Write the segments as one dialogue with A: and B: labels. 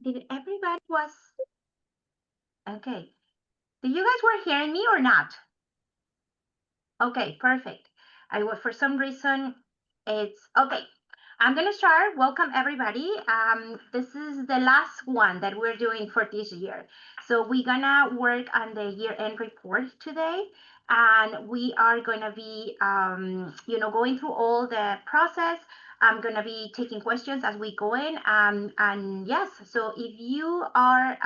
A: Did everybody was okay? Did you guys were hearing me or not? Okay, perfect. I was for some reason it's okay. I'm gonna start. Welcome everybody. This is the last one that we're doing for this year. So we're gonna work on the year-end report today, and we are gonna be, going through all the process. I'm gonna be taking questions as we go in. And yes, so if you are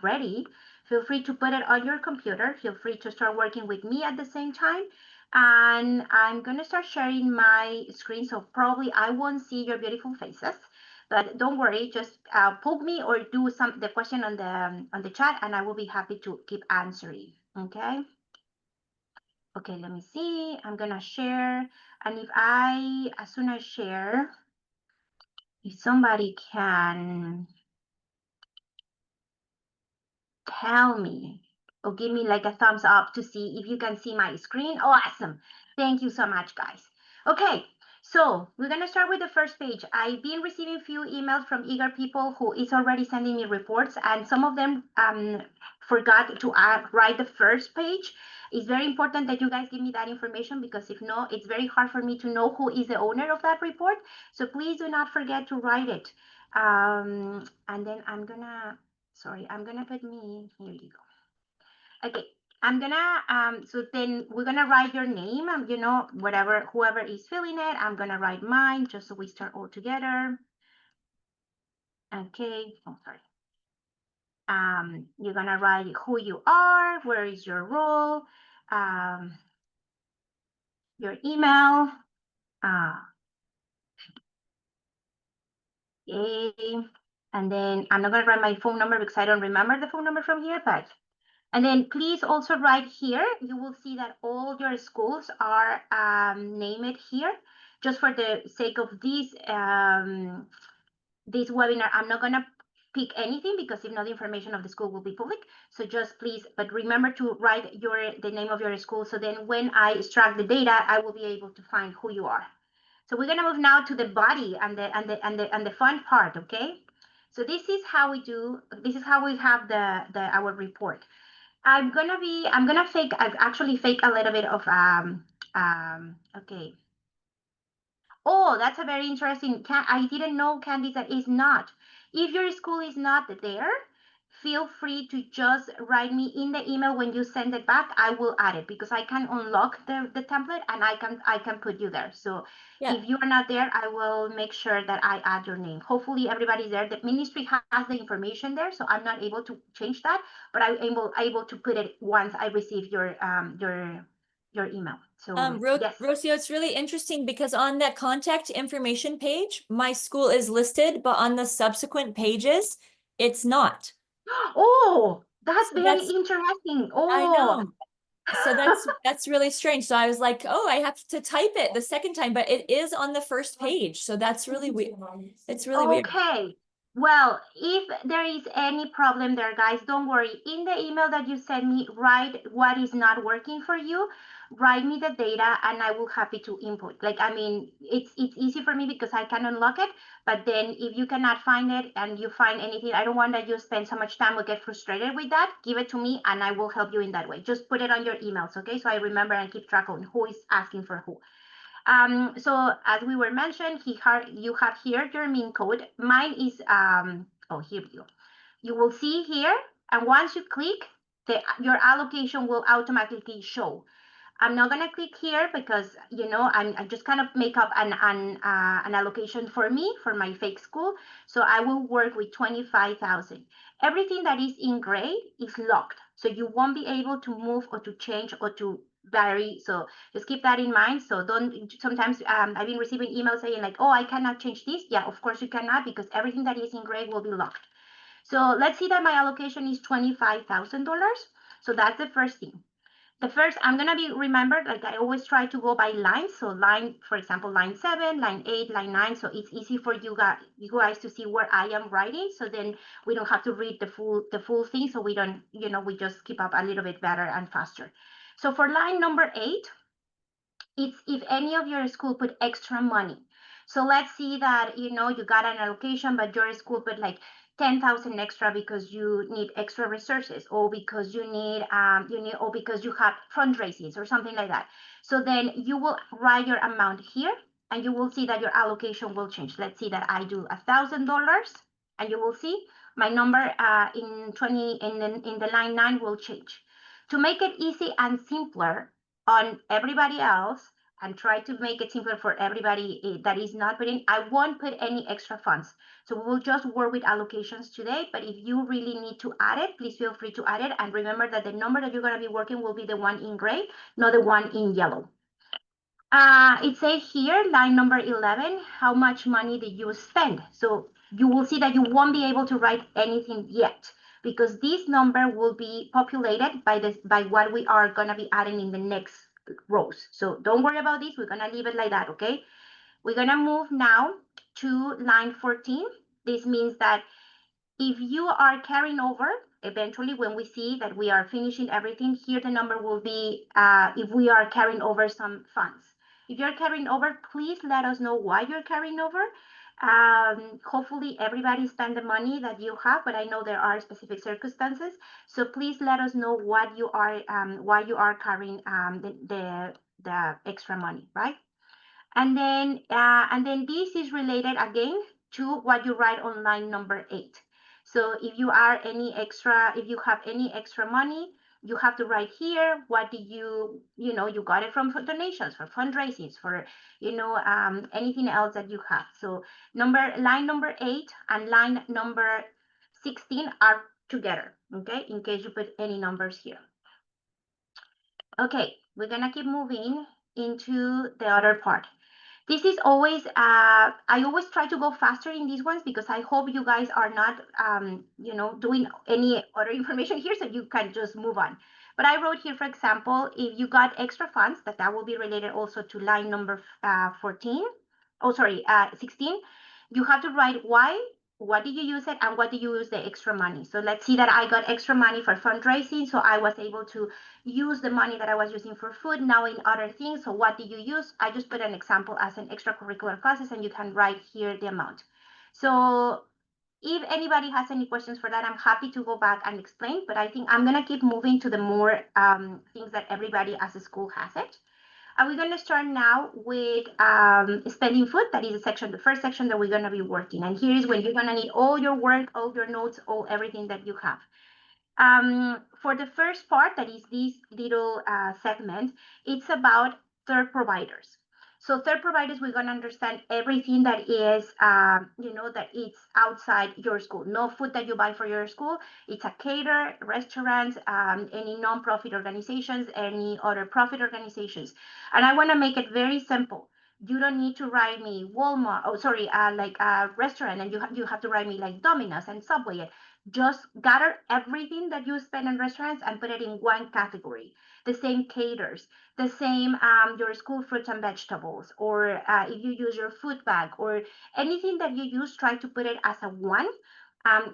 A: ready, feel free to put it on your computer. Feel free to start working with me at the same time, and I'm gonna start sharing my screen, so probably I won't see your beautiful faces, but don't worry, just poke me or do the question on the chat, and I will be happy to keep answering. Okay. Okay, let me see. I'm gonna share, and as soon as I share, if somebody can tell me or give me like a thumbs up to see if you can see my screen. Oh, awesome. Thank you so much, guys. Okay, so we're gonna start with the first page. I've been receiving few emails from eager people who is already sending me reports, and some of them forgot to write the first page. It's very important that you guys give me that information, because if not, it's very hard for me to know who is the owner of that report. So please do not forget to write it. And then sorry, I'm gonna put me, here you go. Okay, I'm gonna, so then we're gonna write your name, whoever is filling it, I'm gonna write mine just so we start all together. Okay, oh, sorry. You're gonna write who you are, where is your role, your email, okay, and then I'm not gonna write my phone number because I don't remember the phone number from here, but and then please also write here, you will see that all your schools are named here. Just for the sake of this webinar, I'm not gonna pick anything, because if not, the information of the school will be public. So just please, but remember to write the name of your school, so then when I extract the data, I will be able to find who you are. So we're gonna move now to the body and the fun part, okay? So this is how we have our report. I'm gonna actually fake a little bit of okay. Oh, that's a very interesting. I didn't know, Candice, that is not. If your school is not there, feel free to just write me in the email when you send it back. I will add it, because I can unlock the template, and I can put you there. So
B: Yeah.
A: if you are not there, I will make sure that I add your name. Hopefully everybody's there. The ministry has the information there, so I'm not able to change that, but I'm able to put it once I receive your email. So yes.
B: Rocio, it's really interesting because on that contact information page, my school is listed, but on the subsequent pages, it's not.
A: Oh, that's
B: So
A: very interesting.
B: I
A: Oh,
B: know. So that's really strange. So I was like, oh, I have to type it the second time, but it is on the first page. So that's really weird. It's really weird.
A: okay. Well, if there is any problem there, guys, don't worry. In the email that you send me, write what is not working for you. Write me the data, and I will happy to input. Like, I mean, it's easy for me because I can unlock it. But then if you cannot find it and you find anything, I don't want that you spend so much time or get frustrated with that. Give it to me, and I will help you in that way. Just put it on your emails, okay? So I remember and keep track on who is asking for who. So as we were mentioned, you have here your mean code. Mine is, oh, here we go. You will see here, and once you click, your allocation will automatically show. I'm not gonna click here because I just kind of make up an allocation for me for my fake school. So I will work with 25,000. Everything that is in gray is locked, so you won't be able to move or to change or to vary. So just keep that in mind. So don't. Sometimes I've been receiving emails saying like, "Oh, I cannot change this." Yeah, of course you cannot, because everything that is in gray will be locked. So let's see that my allocation is $25,000. So that's the first thing. The first, I'm gonna be remembered, like I always try to go by lines. So for example, line 7, line 8, line 9. So it's easy for you guys to see where I am writing. So then we don't have to read the full thing. So we don't, we just keep up a little bit better and faster. So for line number 8, it's if any of your school put extra money. So let's see that, you got an allocation, but your school put like 10,000 extra because you need extra resources, or because you need, or because you have fundraisings or something like that. So then you will write your amount here, and you will see that your allocation will change. Let's see that I do $1,000, and you will see my number in the line 9 will change. To make it easy and simpler on everybody else, and try to make it simpler for everybody that is not putting, I won't put any extra funds. So we will just work with allocations today, but if you really need to add it, please feel free to add it. And remember that the number that you're gonna be working will be the one in gray, not the one in yellow. It says here, line number 11, how much money did you spend? So you will see that you won't be able to write anything yet, because this number will be populated by what we are gonna be adding in the next rows. So don't worry about this, we're gonna leave it like that, okay? We're gonna move now to line 14. This means that if you are carrying over, eventually when we see that we are finishing everything, here the number will be if we are carrying over some funds. If you're carrying over, please let us know why you're carrying over. Hopefully everybody spend the money that you have, but I know there are specific circumstances. So please let us know what you are, why you are carrying the extra money, right? And then this is related again to what you write on line number 8. So if you have any extra money, you have to write here, what do you got it from donations, for fundraisings, for, anything else that you have. So line number 8 and line number 16 are together, okay, in case you put any numbers here. Okay, we're gonna keep moving into the other part. This is always, I always try to go faster in these ones because I hope you guys are not, doing any other information here, so you can just move on. But I wrote here, for example, if you got extra funds, that will be related also to line number 16. You have to write why, what did you use it, and what did you use the extra money. So let's see that I got extra money for fundraising, so I was able to use the money that I was using for food now in other things. So what did you use? I just put an example as an extracurricular classes, and you can write here the amount. So if anybody has any questions for that, I'm happy to go back and explain, but I think I'm gonna keep moving to the more things that everybody as a school has it. And we're gonna start now with spending food. That is the first section that we're gonna be working. And here is when you're gonna need all your work, all your notes, everything that you have. For the first part, that is this little segment, it's about third providers. So third providers, we're going to understand everything that is, that it's outside your school. No food that you buy for your school. It's a caterer, restaurants, any nonprofit organizations, any other profit organizations. And I want to make it very simple. You don't need to write me Walmart, like a restaurant, and you have to write me like Domino's and Subway. Just gather everything that you spend in restaurants and put it in one category. The same caters, the same your school fruits and vegetables, or if you use your food bag or anything that you use, try to put it as a one.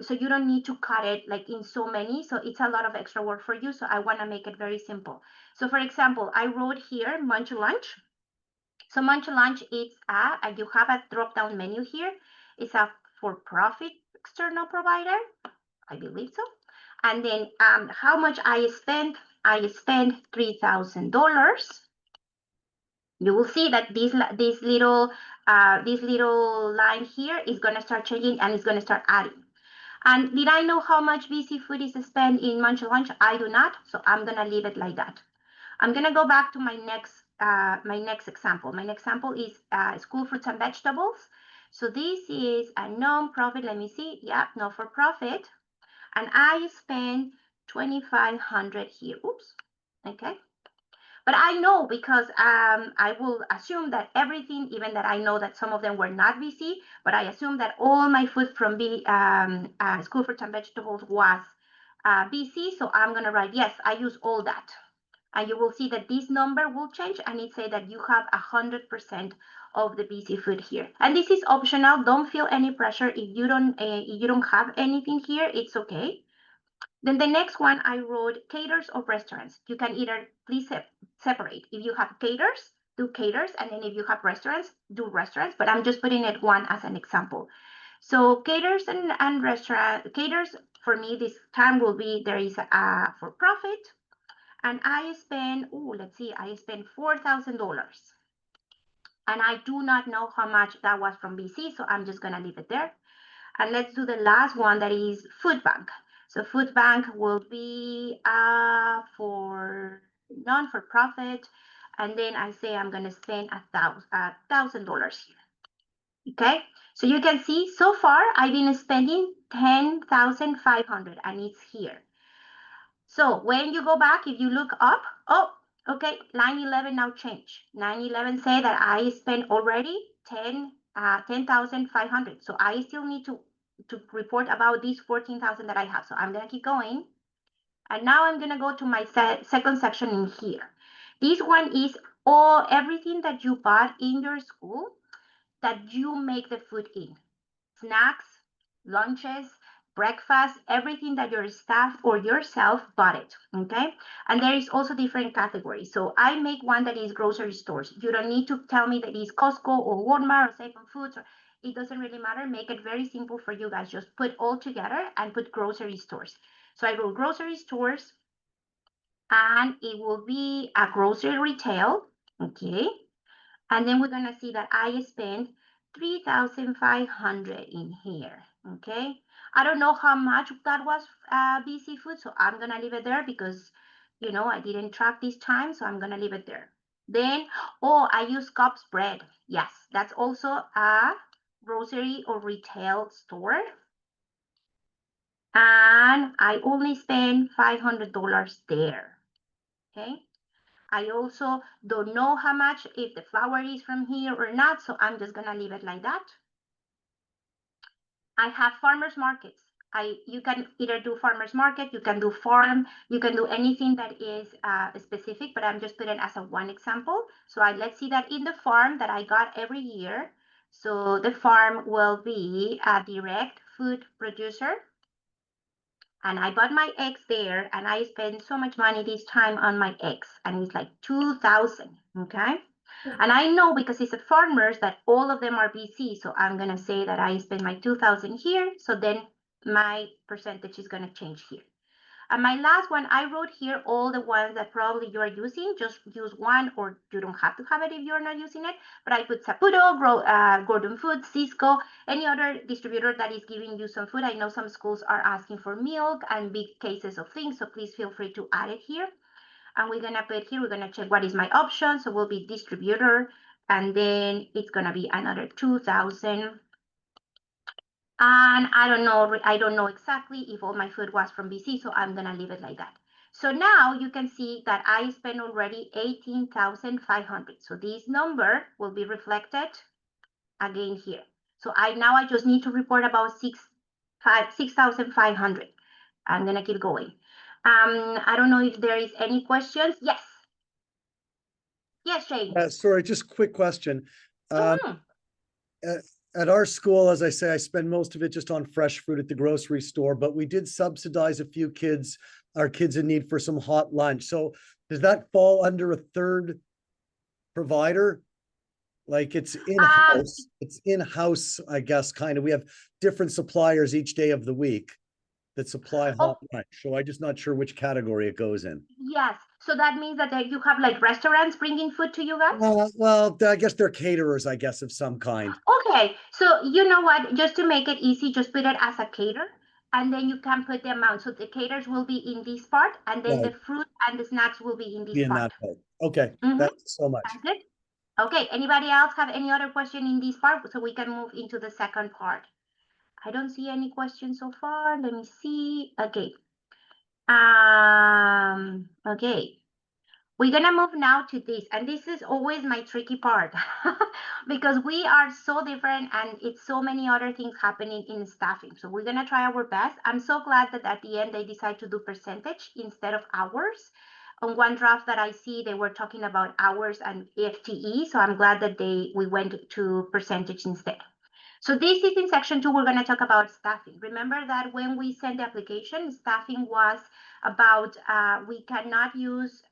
A: So you don't need to cut it like in so many. So it's a lot of extra work for you. So I want to make it very simple. So for example, I wrote here Munch Lunch. So Munch Lunch is you have a drop-down menu here. It's a for-profit external provider. I believe so. And then how much I spent $3,000. You will see that this little line here is going to start changing, and it's going to start adding. And did I know how much BC Food is spent in Munch Lunch? I do not, so I'm going to leave it like that. I'm going to go back to my next example. My next example is school fruits and vegetables. So this is a non-profit. Let me see. Yeah, not for profit. And I spend 2,500 here. Oops. Okay. But I know, because I will assume that everything, even that I know that some of them were not BC, but I assume that all my food from school fruits and vegetables was BC. So I'm going to write, yes, I use all that. And you will see that this number will change, and it say that you have 100% of the BC food here. And this is optional. Don't feel any pressure if you don't have anything here. It's okay. Then the next one, I wrote caters or restaurants. You can either please separate. If you have caters, do caters, and then if you have restaurants, do restaurants. But I'm just putting it one as an example. So caterers and restaurant caterers, for me, this time will be, there is a for profit. And I spend, let's see, I spent $4,000. And I do not know how much that was from BC, so I'm just gonna leave it there. And let's do the last one, that is food bank. So food bank will be for non-for-profit. And then I say I'm gonna spend $1,000 here. Okay, so you can see so far I've been spending 10,500 and it's here. So when you go back, if you look up, okay, line 11 now change. Line 11 say that I spent already 10,500. So I still need to report about these 14,000 that I have. So I'm gonna keep going. And now I'm gonna go to my second section in here. This one is everything that you bought in your school that you make the food in. Snacks, lunches, breakfast, everything that your staff or yourself bought it, okay? And there is also different categories. So I make one that is grocery stores. You don't need to tell me that it's Costco or Walmart or Safe Foods, or it doesn't really matter. Make it very simple for you guys. Just put all together and put grocery stores. So I wrote grocery stores, and it will be a grocery retail, okay? And then we're gonna see that I spent 3,500 in here, okay? I don't know how much that was BC food, so I'm gonna leave it there because, you know, I didn't track this time, so I'm gonna leave it there. Then, I use Cobb's bread. Yes, that's also a grocery or retail store. And I only spent $500 there, okay? I also don't know how much, if the flour is from here or not, so I'm just gonna leave it like that. I have farmers markets. You can either do farmers market, you can do farm, you can do anything that is specific, but I'm just putting as a one example. So let's see that in the farm that I got every year. So the farm will be a direct food producer. And I bought my eggs there, and I spent so much money this time on my eggs, and it's like 2,000, okay? And I know because it's a farmers that all of them are BC, so I'm gonna say that I spend my 2,000 here, so then my percentage is gonna change here. And my last one, I wrote here all the ones that probably you are using. Just use one, or you don't have to have it if you're not using it. But I put Saputo, Gordon Food, Cisco, any other distributor that is giving you some food. I know some schools are asking for milk and big cases of things, so please feel free to add it here. And we're gonna put here, we're gonna check what is my option. So we'll be distributor, and then it's gonna be another 2,000. And I don't know exactly if all my food was from BC, so I'm gonna leave it like that. So now you can see that I spent already 18,500. So this number will be reflected again here. So I just need to report about 6,500. I'm gonna keep going. I don't know if there is any questions. Yes. Yes, Shane.
C: Sorry, just quick question.
A: Mhm.
C: At our school, as I say, I spend most of it just on fresh fruit at the grocery store, but we did subsidize a few our kids in need for some hot lunch. So does that fall under a third provider? Like it's in-house, I guess, kind of. We have different suppliers each day of the week that supply hot lunch. So I'm just not sure which category it goes in.
A: Yes. So that means that you have like restaurants bringing food to you guys?
C: Well, I guess they're caterers, I guess, of some kind.
A: Okay. So you know what? Just to make it easy, just put it as a cater, and then you can put the amount. So the caters will be in this part, and then the fruit and the snacks will be in this part.
C: Okay. Thanks so much.
A: That's it. Okay. Anybody else have any other question in this part? So we can move into the second part. I don't see any questions so far. Let me see. Okay. Okay. We're gonna move now to this, and this is always my tricky part because we are so different and it's so many other things happening in staffing. So we're gonna try our best. I'm so glad that at the end they decided to do percentage instead of hours. On one draft that I see, they were talking about hours and FTE. So I'm glad that we went to percentage instead. So this is in section 2, we're going to talk about staffing. Remember that when we sent the application, staffing was about, we cannot use,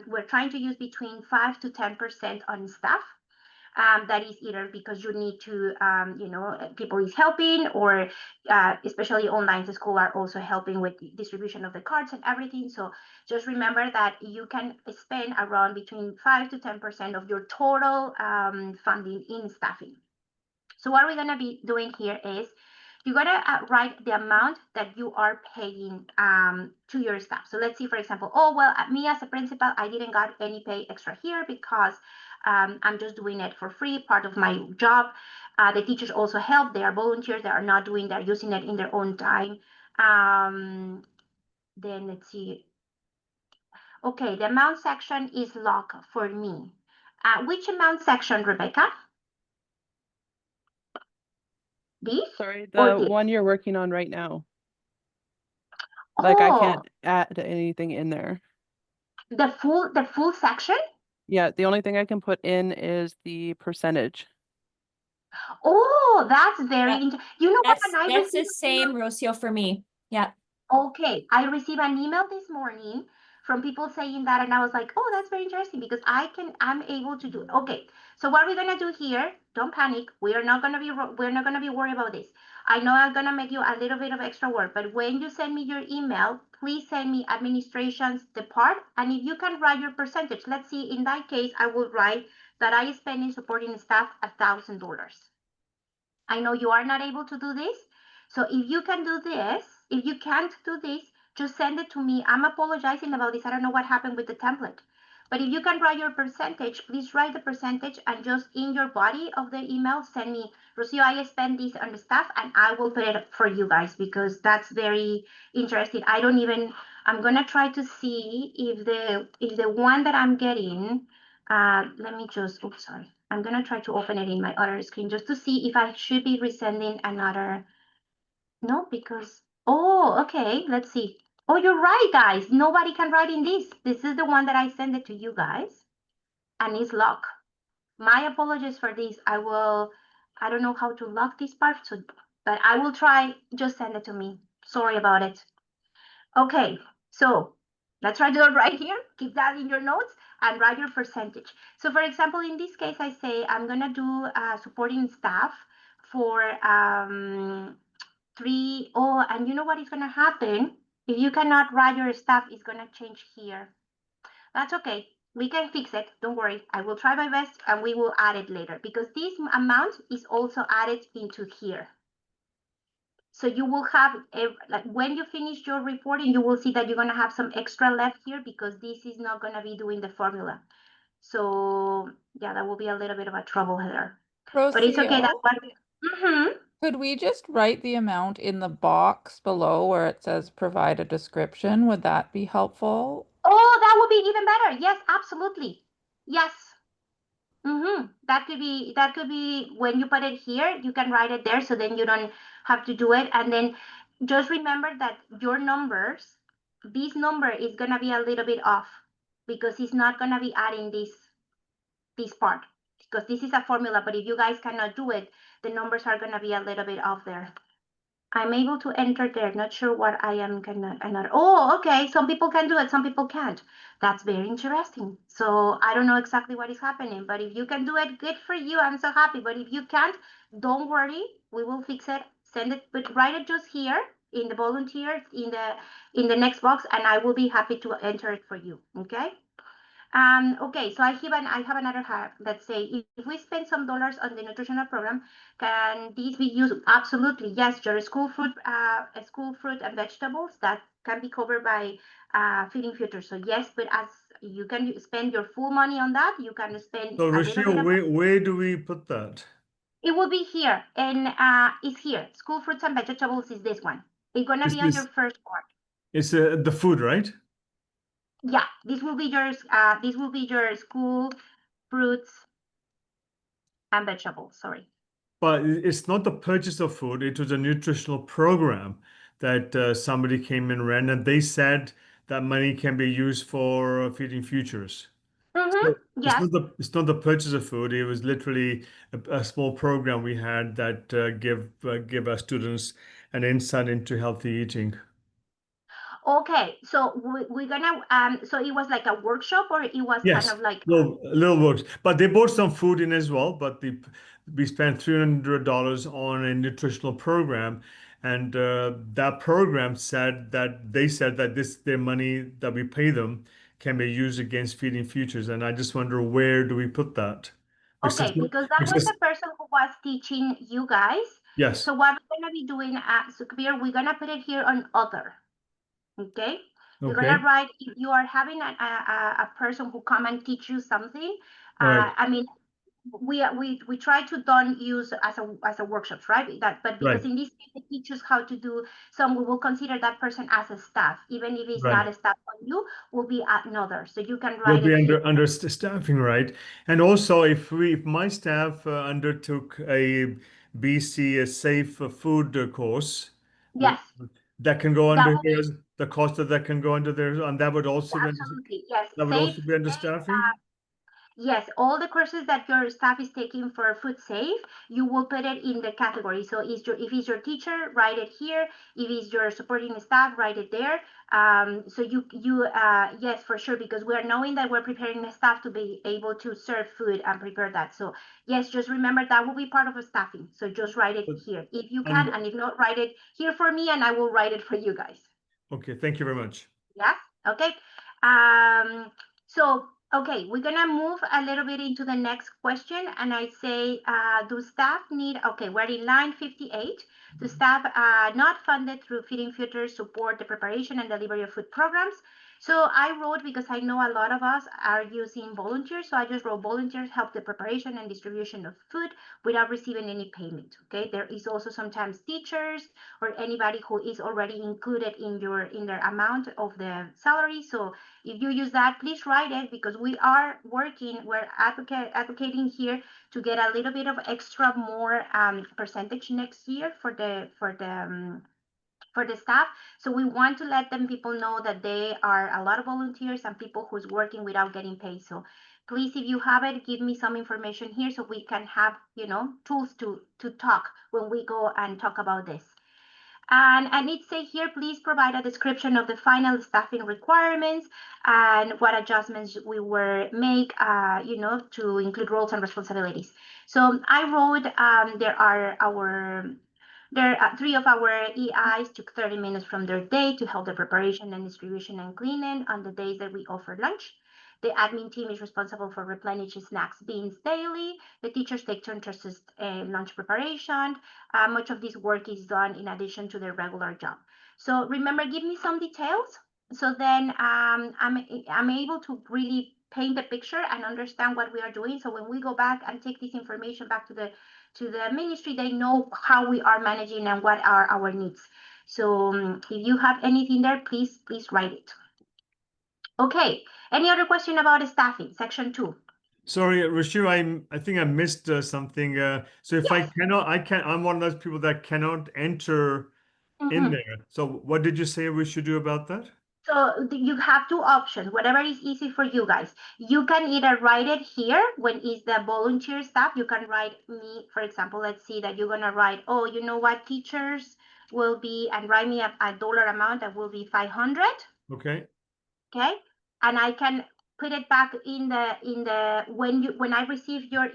A: we're trying to use between 5 to 10% on staff. That is either because you need to, people is helping, or especially online, the school are also helping with the distribution of the cards and everything. So just remember that you can spend around between 5 to 10% of your total funding in staffing. So what we're gonna be doing here is you're gonna write the amount that you are paying to your staff. So let's see, for example, oh, well, me as a principal, I didn't got any pay extra here because I'm just doing it for free, part of my job. The teachers also help. They are volunteers. They are not doing, they're using it in their own time. Then let's see. Okay, the amount section is locked for me. Which amount section, Rebecca? This?
D: Sorry,
A: Or
D: the
A: this?
D: one you're working on right now. Like I
A: Oh,
D: can't add anything in there.
A: the full section?
D: Yeah, the only thing I can put in is the percentage.
A: Oh, that's very
B: That-
A: you know what?
B: That's
A: And I
B: that's the
A: received
B: same, Rocio, for me. Yeah.
A: Okay, I received an email this morning from people saying that, and I was like, oh, that's very interesting because I'm able to do it. Okay, so what we're gonna do here, don't panic. We're not gonna be worried about this. I know I'm gonna make you a little bit of extra work, but when you send me your email, please send me administration's the part, and if you can write your percentage. Let's see, in that case, I will write that I spend in supporting staff $1,000. I know you are not able to do this. So if you can do this, if you can't do this, just send it to me. I'm apologizing about this. I don't know what happened with the template. But if you can write your percentage, please write the percentage and just in your body of the email, send me, Rocio, I spend this on the staff, and I will put it for you guys because that's very interesting. I'm gonna try to see if the one that I'm getting, let me just, oops, sorry. I'm gonna try to open it in my other screen just to see if I should be resending another. No, because, oh, okay, let's see. Oh, you're right, guys. Nobody can write in this. This is the one that I sent it to you guys, and it's locked. My apologies for this. I don't know how to lock this part, but I will try. Just send it to me. Sorry about it. Okay, so let's try to do it right here. Keep that in your notes and write your percentage. So for example, in this case, I say I'm gonna do supporting staff for oh, and you know what is gonna happen? If you cannot write your staff, it's gonna change here. That's okay. We can fix it. Don't worry. I will try my best and we will add it later because this amount is also added into here. So you will have, like when you finish your reporting, you will see that you're going to have some extra left here because this is not going to be doing the formula. So yeah, that will be a little bit of a trouble here. But it's okay. That's what.
E: Could we just write the amount in the box below where it says provide a description? Would that be helpful?
A: Oh, that would be even better. Yes, absolutely. Yes. That could be when you put it here, you can write it there so then you don't have to do it. And then just remember that your numbers, this number is gonna be a little bit off because it's not gonna be adding this part because this is a formula, but if you guys cannot do it, the numbers are gonna be a little bit off there. I'm able to enter there. Not sure what I am cannot. Oh, okay. Some people can do it. Some people can't. That's very interesting. So I don't know exactly what is happening, but if you can do it, good for you. I'm so happy. But if you can't, don't worry. We will fix it. Send it, but write it just here in the volunteers in the next box, and I will be happy to enter it for you. Okay. Okay, so I have another hack. Let's say if we spend some dollars on the nutritional program, can these be used? Absolutely, yes. Your school fruit and vegetables that can be covered by Feeding Future. So yes, but as you can spend your full money on that, you can spend
F: So
A: a little bit
F: Rocio, where do we put that?
A: It will be here, and it's here. School fruits and vegetables is this one. It's gonna
F: Is
A: be on
F: this-
A: your first part.
F: It's the food, right?
A: Yeah, this will be your school fruits and vegetables. Sorry.
F: But it's not the purchase of food. It was a nutritional program that somebody came and ran, and they said that money can be used for Feeding Futures. So
A: Yes.
F: it's not the purchase of food. It was literally a small program we had that give our students an insight into healthy eating.
A: Okay, so we're gonna, so it was like a workshop or it was kind
F: Yes,
A: of like,
F: little works, but they brought some food in as well. But we spent $300 on a nutritional program, and that program said that their money that we pay them can be used against Feeding Futures, and I just wonder where do we put that?
A: okay, because that was
F: Because
A: the person who was teaching you guys.
F: yes,
A: So what we're gonna be doing at Sukbir, we're gonna put it here on other, okay? You're
F: okay,
A: gonna write, if you are having a person who come and teach you something,
F: all right,
A: I mean, we try to don't use as a workshops, right? But because
F: right,
A: in this case they teach us how to do some, we will consider that person as a staff, even if it's
F: right.
A: not a staff on you, will be another. So you can
F: Will
A: write
F: be
A: it here.
F: under staffing, right? And also, if my staff undertook a BC Safe Food course, wi-
A: Yes,
F: that can go
A: that
F: under
A: will
F: here,
A: be
F: the cost of that can go under there, and that would also be
A: absolutely yes.
F: that would
A: Safe,
F: also be under
A: safe.
F: staffing.
A: Yes, all the courses that your staff is taking for Food Safe, you will put it in the category. So if it's your teacher, write it here. If it's your supporting staff, write it there. So yes, for sure, because we are knowing that we're preparing the staff to be able to serve food and prepare that. So yes, just remember that will be part of the staffing. So just write it here if you can,
F: And
A: and if not, write it here for me, and I will write it for you guys.
F: okay, thank you very much.
A: Yeah, okay. So, okay, we're gonna move a little bit into the next question. And I say, do staff need, okay, we're in line 58. Do staff not funded through Feeding Futures support the preparation and delivery of food programs? So I wrote, because I know a lot of us are using volunteers. So I just wrote volunteers help the preparation and distribution of food without receiving any payment. Okay, there is also sometimes teachers or anybody who is already included in their amount of the salary. So if you use that, please write it, because we're advocating here to get a little bit of extra more percentage next year for the staff. So we want to let them people know that they are a lot of volunteers and people who's working without getting paid. So please, if you have it, give me some information here so we can have, tools to talk when we go and talk about this. And it say here, please provide a description of the final staffing requirements and what adjustments we were make, to include roles and responsibilities. So I wrote, there are 3 of our EIs took 30 minutes from their day to help the preparation and distribution and cleaning on the days that we offer lunch. The admin team is responsible for replenishing snacks bins daily. The teachers take turns to assist lunch preparation. Much of this work is done in addition to their regular job. So remember, give me some details, so then I'm able to really paint the picture and understand what we are doing. So when we go back and take this information back to the ministry, they know how we are managing and what are our needs. So if you have anything there, please write it. Okay, any other question about staffing, section 2?
F: Sorry, Rashu, I think I missed something. So if
A: Yes.
F: I'm one of those people that cannot enter in there. So what did you say we should do about that?
A: So you have 2 options, whatever is easy for you guys. You can either write it here when it's the volunteer staff. You can write me, for example, let's see that you're gonna write, oh, you know what, teachers will be, and write me a dollar amount that will be 500.
F: Okay.
A: Okay, and I can put it back in the when I receive your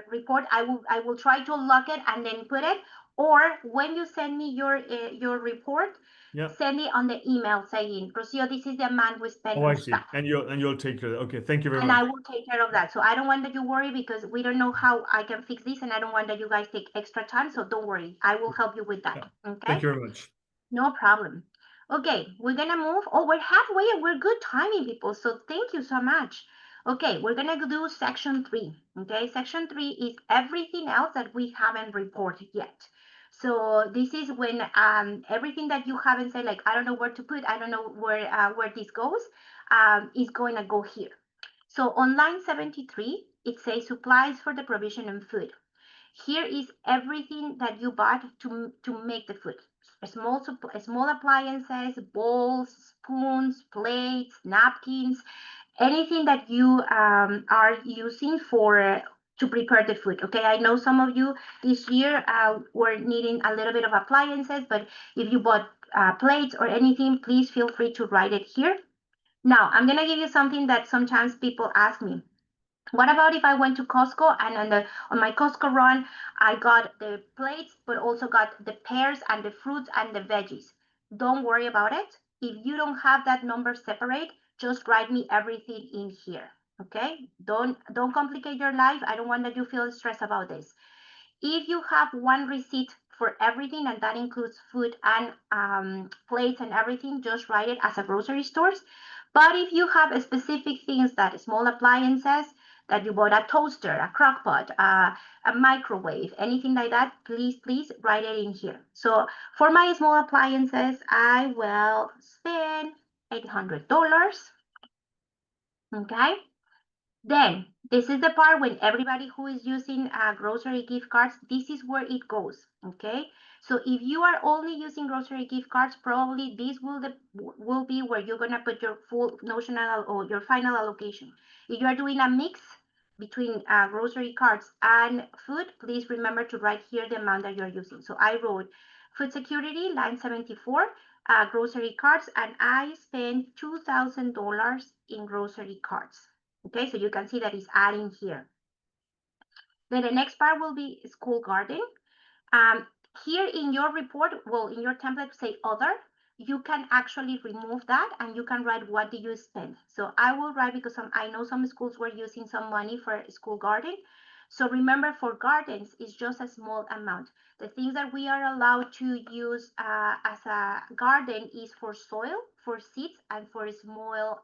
A: report, I will try to lock it and then put it. Or when you send me your report,
F: Yeah.
A: send it on the email saying, Rocio, this is the amount we spent
F: Oh, I
A: on
F: see.
A: staff.
F: And you'll take care of that. Okay, thank you very
A: And
F: much.
A: I will take care of that. So I don't want that you worry, because we don't know how I can fix this, and I don't want that you guys take extra time. So don't worry, I will help you with that. Okay.
F: Thank you very much.
A: No problem. Okay, we're gonna move. Oh, we're halfway and we're good timing, people. So thank you so much. Okay, we're gonna do section 3. Okay, section 3 is everything else that we haven't reported yet. So this is when everything that you haven't said, like I don't know where to put, I don't know where this goes, is going to go here. So on line 73, it says supplies for the provision of food. Here is everything that you bought to make the food. Small appliances, bowls, spoons, plates, napkins, anything that you are using for to prepare the food. Okay, I know some of you this year were needing a little bit of appliances, but if you bought plates or anything, please feel free to write it here. Now, I'm gonna give you something that sometimes people ask me. What about if I went to Costco and on my Costco run, I got the plates, but also got the pears and the fruits and the veggies? Don't worry about it. If you don't have that number separate, just write me everything in here. Okay? Don't complicate your life. I don't want that you feel stressed about this. If you have one receipt for everything, and that includes food and plates and everything, just write it as a grocery stores. But if you have specific things that small appliances, that you bought a toaster, a crock pot, a microwave, anything like that, please write it in here. So for my small appliances, I will spend $800. Okay. Then this is the part when everybody who is using grocery gift cards, this is where it goes. Okay. So if you are only using grocery gift cards, probably this will be where you're gonna put your full notional or your final allocation. If you are doing a mix between grocery cards and food, please remember to write here the amount that you're using. So I wrote food security, line 74, grocery cards, and I spent $2,000 in grocery cards. Okay, so you can see that it's adding here. Then the next part will be school garden. Here in your report, well, in your template, say other, you can actually remove that and you can write what do you spend. So I will write because I know some schools were using some money for school garden. So remember, for gardens, it's just a small amount. The things that we are allowed to use as a garden is for soil, for seeds, and for small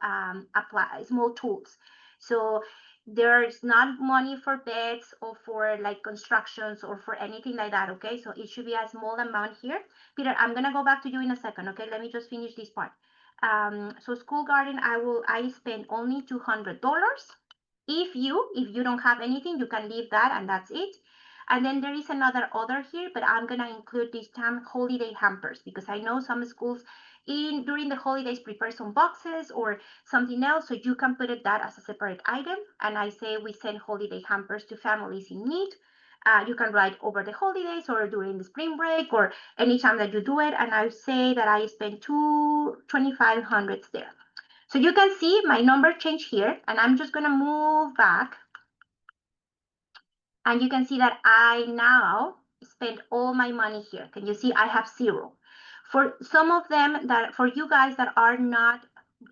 A: tools. So there's not money for beds or for like constructions or for anything like that. Okay, so it should be a small amount here. Peter, I'm gonna go back to you in a second. Okay, let me just finish this part. So school garden, I spend only $200. If you don't have anything, you can leave that and that's it. And then there is another other here, but I'm gonna include this time holiday hampers because I know some schools during the holidays prepare some boxes or something else, so you can put that as a separate item. And I say we send holiday hampers to families in need. You can write over the holidays or during the spring break or anytime that you do it. And I say that I spend $2,500 there. So you can see my number change here, and I'm just gonna move back. And you can see that I now spend all my money here. Can you see I have zero? For some of them, that for you guys that are not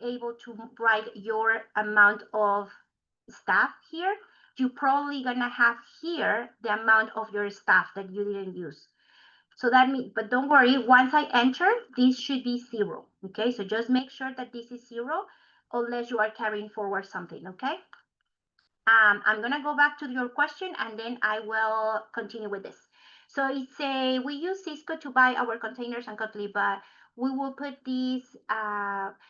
A: able to write your amount of staff here, you're probably gonna have here the amount of your staff that you didn't use. So that means, but don't worry, once I enter, this should be zero. Okay, so just make sure that this is zero unless you are carrying forward something, okay? I'm gonna go back to your question and then I will continue with this. So it's we use Cisco to buy our containers and Kotlin, but we will put these,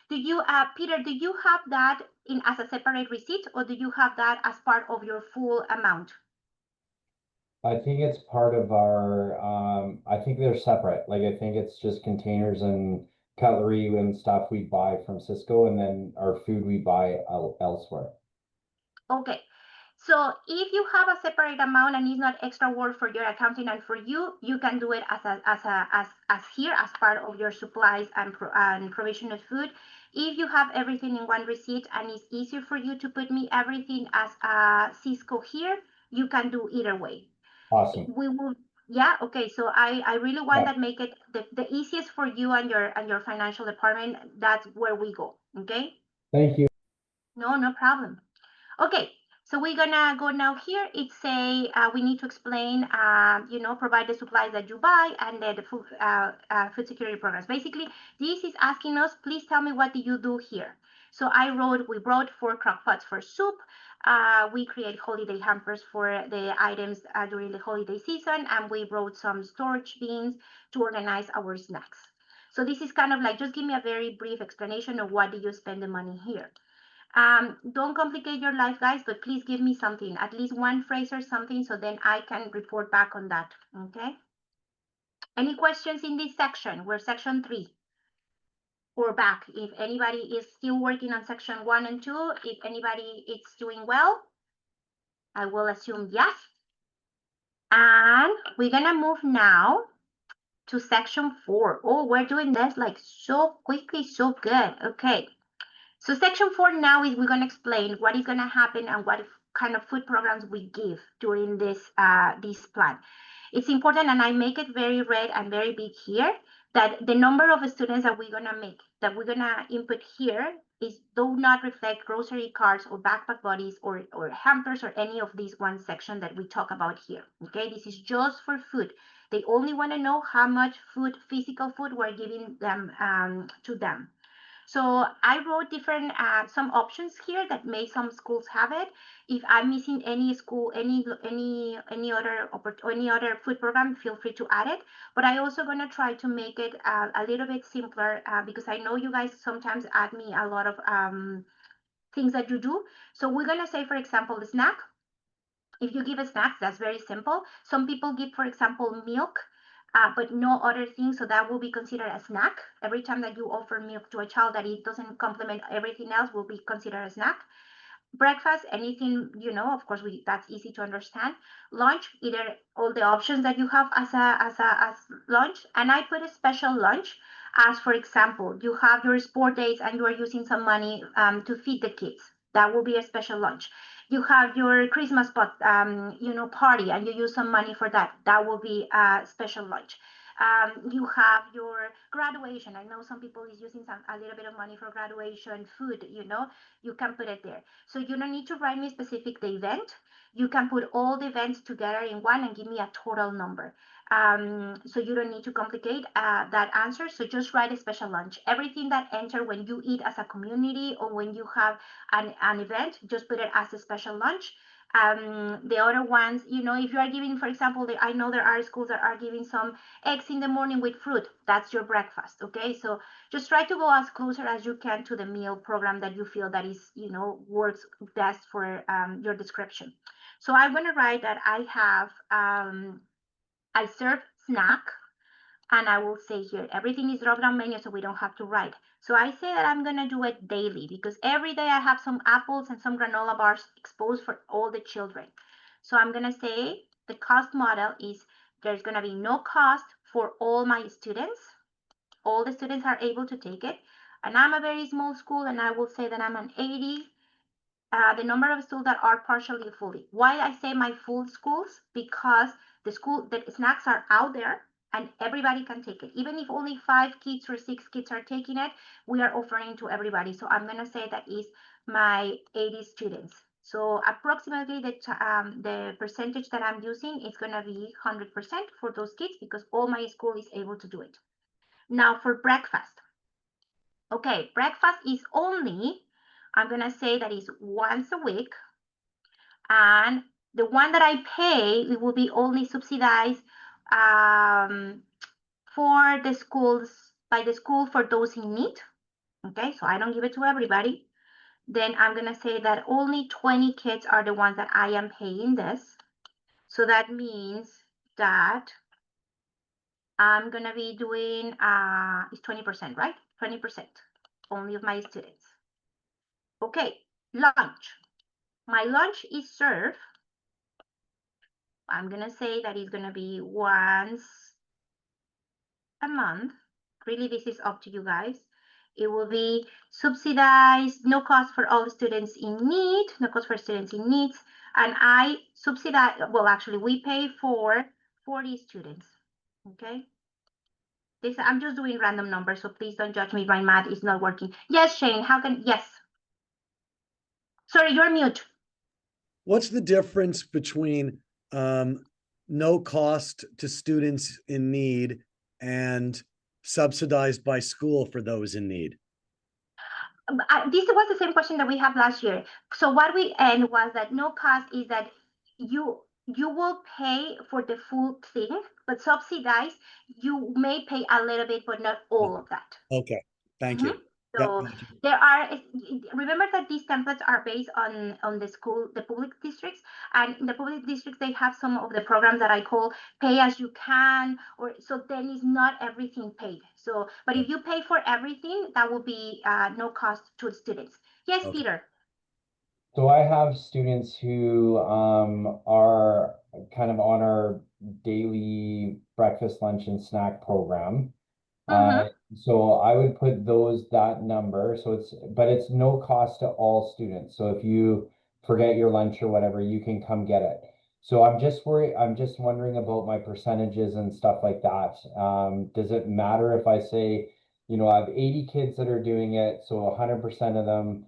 A: Peter, do you have that as a separate receipt or do you have that as part of your full amount?
G: I think it's part of our, I think they're separate. Like, I think it's just containers and cutlery and stuff we buy from Cisco, and then our food we buy elsewhere.
A: Okay. So if you have a separate amount and it's not extra work for your accounting and for you, you can do it as here as part of your supplies and provision of food. If you have everything in one receipt and it's easier for you to put me everything as Cisco here, you can do either way.
G: Awesome.
A: We will, yeah, okay. So I really want that make it the easiest for you and your financial department. That's where we go. Okay.
G: Thank you.
A: No problem. Okay. So we're gonna go now here. It's we need to explain, provide the supplies that you buy and the food security programs. Basically, this is asking us, please tell me what do you do here. So we brought 4 crock pots for soup. We create holiday hampers for the items during the holiday season, and we brought some storage bins to organize our snacks. So this is kind of like, just give me a very brief explanation of what do you spend the money here. Don't complicate your life, guys, but please give me something, at least one phrase or something, so then I can report back on that, okay? Any questions in this section? We're section 3. Or back, if anybody is still working on section 1 and 2, if anybody is doing well, I will assume yes. And we're gonna move now to section 4. Oh, we're doing this like so quickly, so good. Okay. So section 4 now is we're gonna explain what is gonna happen and what kind of food programs we give during this plan. It's important, and I make it very red and very big here, that the number of students that we're gonna input here do not reflect grocery carts or backpack buddies or hampers or any of these one section that we talk about here. Okay, this is just for food. They only want to know how much food, physical food, we're giving them to them. So I wrote different some options here that may some schools have it. If I'm missing any school, any other food program, feel free to add it. But I also gonna try to make it a little bit simpler because I know you guys sometimes add me a lot of things that you do. So we're gonna say, for example, the snack. If you give a snack, that's very simple. Some people give, for example, milk. But no other thing, so that will be considered a snack. Every time that you offer milk to a child that it doesn't complement everything else will be considered a snack. Breakfast, anything, of course, that's easy to understand. Lunch, either all the options that you have as lunch, and I put a special lunch as, for example, you have your sport days and you are using some money to feed the kids. That will be a special lunch. You have your Christmas party and you use some money for that. That will be a special lunch. You have your graduation. I know some people is using a little bit of money for graduation food, you can put it there. So you don't need to write me specific the event. You can put all the events together in one and give me a total number. So you don't need to complicate that answer. So just write a special lunch. Everything that enter when you eat as a community or when you have an event, just put it as a special lunch. The other ones, if you are giving, for example, I know there are schools that are giving some eggs in the morning with fruit. That's your breakfast. Okay, so just try to go as closer as you can to the meal program that you feel that is, works best for your description. So I'm going to write that I have, I serve snack, and I will say here, everything is drop down menu, so we don't have to write. So I say that I'm going to do it daily because every day I have some apples and some granola bars exposed for all the children. So I'm going to say the cost model is there's going to be no cost for all my students. All the students are able to take it. And I'm a very small school, and I will say that I'm an 80. The number of schools that are partially or fully. Why I say my full schools? Because the snacks are out there and everybody can take it. Even if only 5 kids or 6 kids are taking it, we are offering to everybody. So I'm gonna say that is my 80 students. So approximately the percentage that I'm using is gonna be 100% for those kids because all my school is able to do it. Now for breakfast. Okay, breakfast is only, I'm going to say that is once a week. And the one that I pay, it will be only subsidized for the schools, by the school for those in need. Okay, so I don't give it to everybody. Then I'm going to say that only 20 kids are the ones that I am paying this. So that means that I'm going to be doing, it's 20%, right? 20% only of my students. Okay, lunch. My lunch is served. I'm going to say that it's going to be once a month. Really, this is up to you guys. It will be subsidized, no cost for all students in need, no cost for students in needs. And I subsidize, well, actually, we pay for 40 students. Okay. I'm just doing random numbers, so please don't judge me. My math is not working. Yes, Shane, yes. Sorry, you're mute.
C: What's the difference between no cost to students in need and subsidized by school for those in need?
A: This was the same question that we had last year. So what we end was that no cost is that you will pay for the full thing, but subsidized, you may pay a little bit, but not all of that.
C: Okay, thank you.
A: So there are, remember that these templates are based on the public districts, and in the public districts, they have some of the programs that I call pay as you can, or so then it's not everything paid. So, but if you pay for everything, that will be no cost to the students. Yes,
C: Okay.
A: Peter.
G: So I have students who are kind of on our daily breakfast, lunch, and snack program. So I would put that number. So but it's no cost to all students. So if you forget your lunch or whatever, you can come get it. So I'm just wondering about my percentages and stuff like that. Does it matter if I say, I have 80 kids that are doing it, so 100% of them,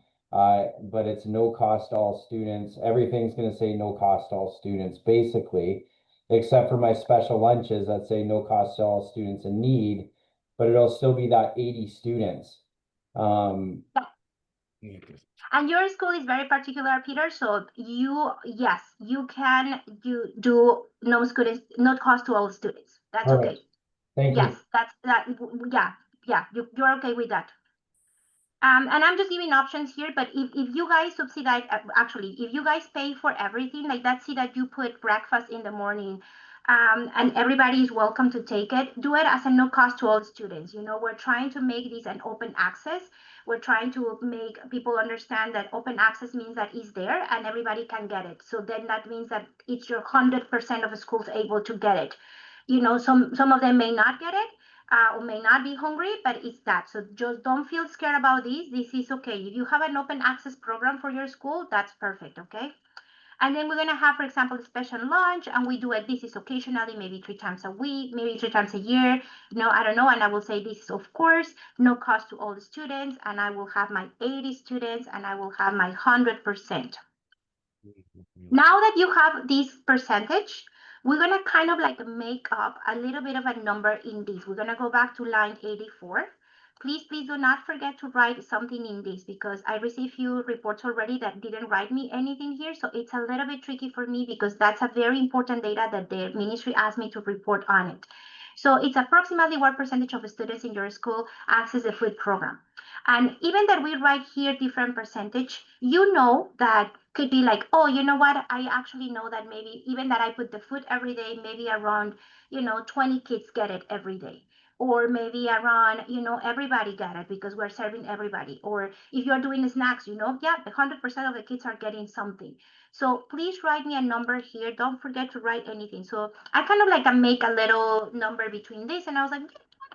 G: but it's no cost to all students. Everything's going to say no cost to all students, basically, except for my special lunches that say no cost to all students in need, but it'll still be that 80 students.
A: And your school is very particular, Peter. So yes, you can do no students, not cost to all students. That's
G: All right.
A: okay.
G: Thank
A: Yes,
G: you.
A: yeah, you're okay with that. And I'm just giving options here, but if you guys subsidize, actually, if you guys pay for everything, like let's see that you put breakfast in the morning, and everybody is welcome to take it, do it as a no cost to all students. We're trying to make this an open access. We're trying to make people understand that open access means that it's there and everybody can get it. So then that means that it's your 100% of schools able to get it. Some of them may not get it, or may not be hungry, but it's that. So just don't feel scared about this. This is okay. If you have an open access program for your school, that's perfect, okay? And then we're gonna have, for example, a special lunch, and we do it. This is occasionally, maybe 3 times a week, maybe 3 times a year. I don't know. And I will say this is, of course, no cost to all the students, and I will have my 80 students, and I will have my 100%. Now that you have this percentage, we're going to kind of like make up a little bit of a number in this. We're going to go back to line 84. Please do not forget to write something in this, because I received few reports already that didn't write me anything here. So it's a little bit tricky for me, because that's a very important data that the ministry asked me to report on it. So it's approximately what percentage of students in your school access the food program. And even that we write here different percentage, that could be like, oh, you know what? I actually know that maybe even that I put the food every day, maybe around, 20 kids get it every day. Or maybe around, everybody get it because we're serving everybody. Or if you're doing snacks, 100% of the kids are getting something. So please write me a number here. Don't forget to write anything. So I kind of like make a little number between this. And I was like,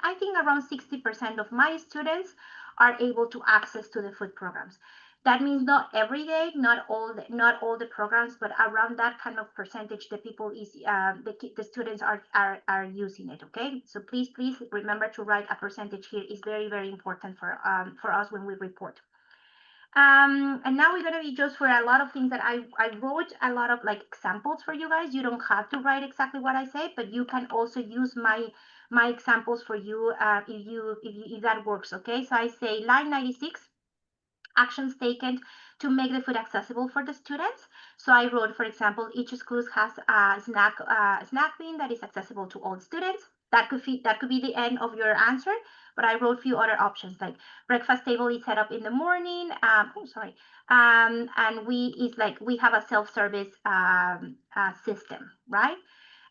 A: I think around 60% of my students are able to access to the food programs. That means not every day, not all the programs, but around that kind of percentage, the people is the students are using it. Okay, so please remember to write a percentage here. Is very, very important for us when we report. And now we're gonna be just for a lot of things that I wrote a lot of like examples for you guys. You don't have to write exactly what I say, but you can also use my examples for you if that works. Okay, so I say line 96. Actions taken to make the food accessible for the students. So I wrote, for example, each school has a snack bin that is accessible to all students. That could be the end of your answer, but I wrote a few other options like breakfast table is set up in the morning. And we have a self-service system, right?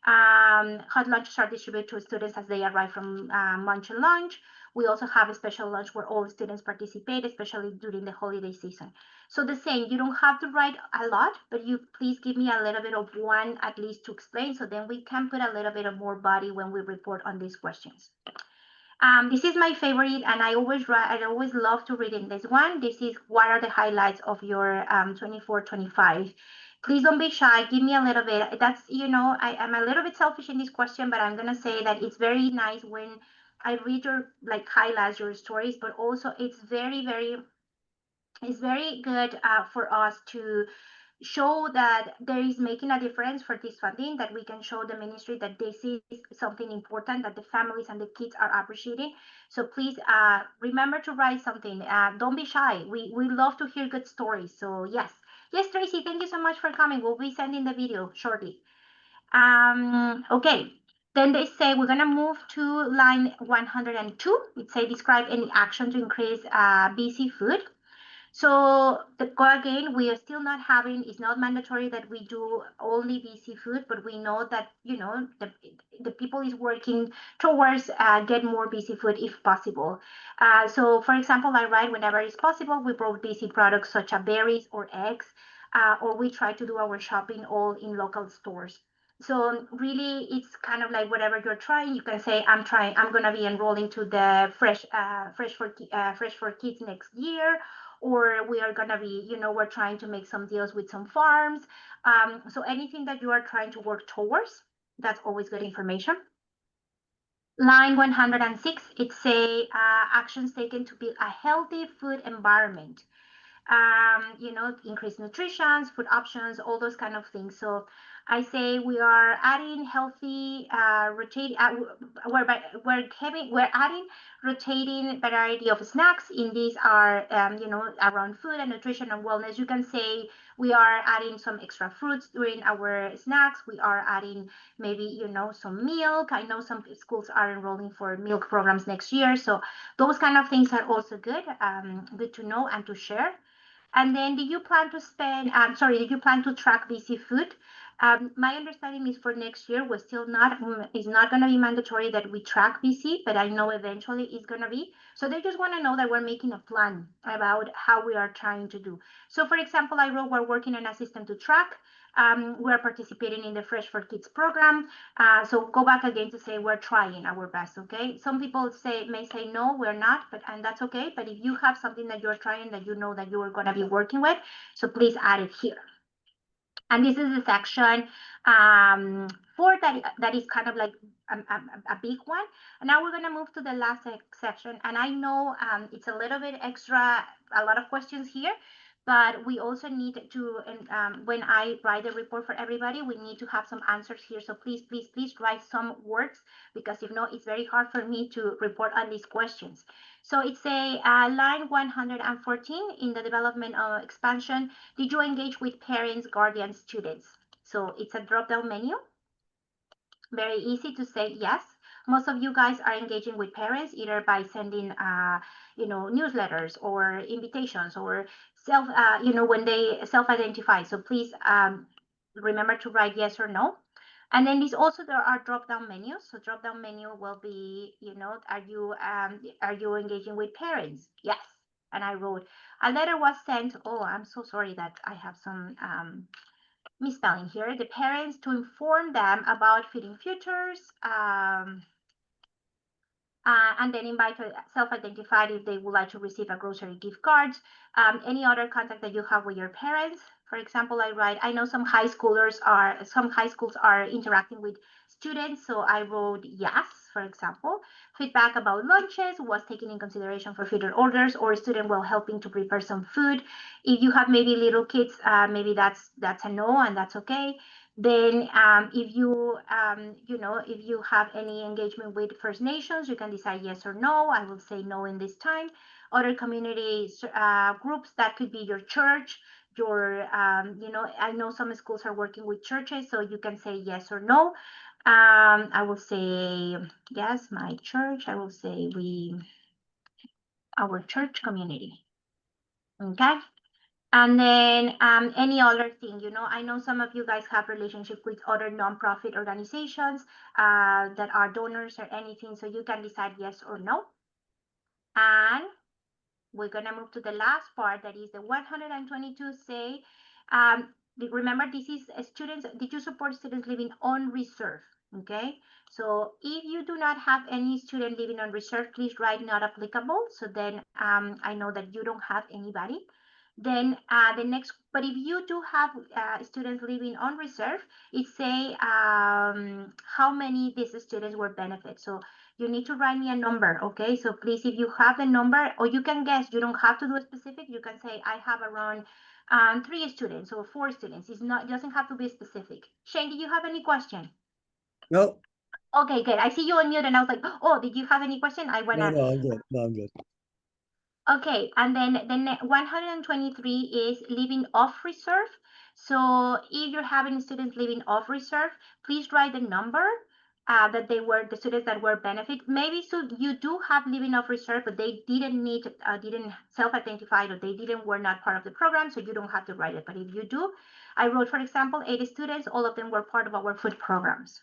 A: Hot lunches are distributed to students as they arrive from lunch and lunch. We also have a special lunch where all students participate, especially during the holiday season. So the same, you don't have to write a lot, but you please give me a little bit of one at least to explain, so then we can put a little bit of more body when we report on these questions. This is my favorite, and I always love to read in this one. This is what are the highlights of your 24-25. Please don't be shy. Give me a little bit. That's, I'm a little bit selfish in this question, but I'm going to say that it's very nice when I read your highlights, your stories, but also it's very, very good for us to show that there is making a difference for this funding, that we can show the ministry that this is something important, that the families and the kids are appreciating. So please remember to write something. Don't be shy. We love to hear good stories. So yes, Tracy, thank you so much for coming. We'll be sending the video shortly. Okay. Then they say we're gonna move to line 102. It say describe any action to increase BC food. So go again, we are still not having, it's not mandatory that we do only BC food, but we know that, you know, the people is working towards get more BC food if possible. So for example, I write whenever it's possible, we brought BC products such as berries or eggs, or we try to do our shopping all in local stores. So really, it's kind of like whatever you're trying. You can say, I'm gonna be enrolling to the Fresh for Kids next year, or we are gonna be, you know, we're trying to make some deals with some farms. So anything that you are trying to work towards, that's always good information. Line 106, it say actions taken to build a healthy food environment. You know, increased nutrition, food options, all those kind of things. So I say we are adding healthy, we're adding rotating variety of snacks. In these are, you know, around food and nutrition and wellness. You can say we are adding some extra fruits during our snacks. We are adding maybe, you know, some milk. I know some schools are enrolling for milk programs next year. So those kind of things are also good, good to know and to share. And then, did you plan to track BC food? My understanding is for next year, we're still not, it's not going to be mandatory that we track BC, but I know eventually it's going to be. So they just want to know that we're making a plan about how we are trying to do. So for example, I wrote, we're working on a system to track. We're participating in the Fresh for Kids program. So go back again to say we're trying our best, okay? Some people may say no, we're not, and that's okay. But if you have something that you're trying that you know that you are going to be working with, so please add it here. And this is the section 4 that is kind of like a big one. And now we're going to move to the last section. And I know it's a little bit extra, a lot of questions here, but we also need to, when I write the report for everybody, we need to have some answers here. So please, please, please write some words, because if not, it's very hard for me to report on these questions. So it's a line 114 in the development expansion. Did you engage with parents, guardians, students? So it's a drop-down menu. Very easy to say yes. Most of you guys are engaging with parents either by sending, you know, newsletters or invitations or you know, when they self-identify. So please remember to write yes or no. And then there are drop-down menus. So drop-down menu will be, you know, are you engaging with parents? Yes. And I wrote, a letter was sent. Oh, I'm so sorry that I have some misspelling here. The parents to inform them about Feeding Futures. And then invited, self-identified if they would like to receive a grocery gift card. Any other contact that you have with your parents. For example, I write, I know some high schools are interacting with students, so I wrote yes, for example. Feedback about lunches was taken in consideration for future orders, or student while helping to prepare some food. If you have maybe little kids, maybe that's a no, and that's okay. Then if you if you have any engagement with First Nations, you can decide yes or no. I will say no in this time. Other community groups, that could be your church, your I know some schools are working with churches, so you can say yes or no. I will say yes, my church. I will say our church community. Okay. And then any other thing, you know, I know some of you guys have relationship with other nonprofit organizations that are donors or anything, so you can decide yes or no. And we're gonna move to the last part, that is the 122 say, remember this is students, did you support students living on reserve? Okay, so if you do not have any student living on reserve, please write not applicable. So then I know that you don't have anybody. Then the next, but if you do have students living on reserve, it say how many these students were benefit. So you need to write me a number, okay? So please, if you have the number, or you can guess, you don't have to do a specific. You can say I have around 3 students or 4 students. It doesn't have to be specific. Shane, do you have any question?
C: No,
A: Okay, good. I see you on mute, and I was like, oh, did you have any question? I went
C: no,
A: on.
C: no, I'm good. No, I'm good.
A: Okay, and then the 123 is living off reserve. So if you're having students living off reserve, please write the number that they were the students that were benefit. Maybe so you do have living of reserve, but they didn't self-identify, or they were not part of the program, so you don't have to write it. But if you do, I wrote, for example, 80 students, all of them were part of our food programs.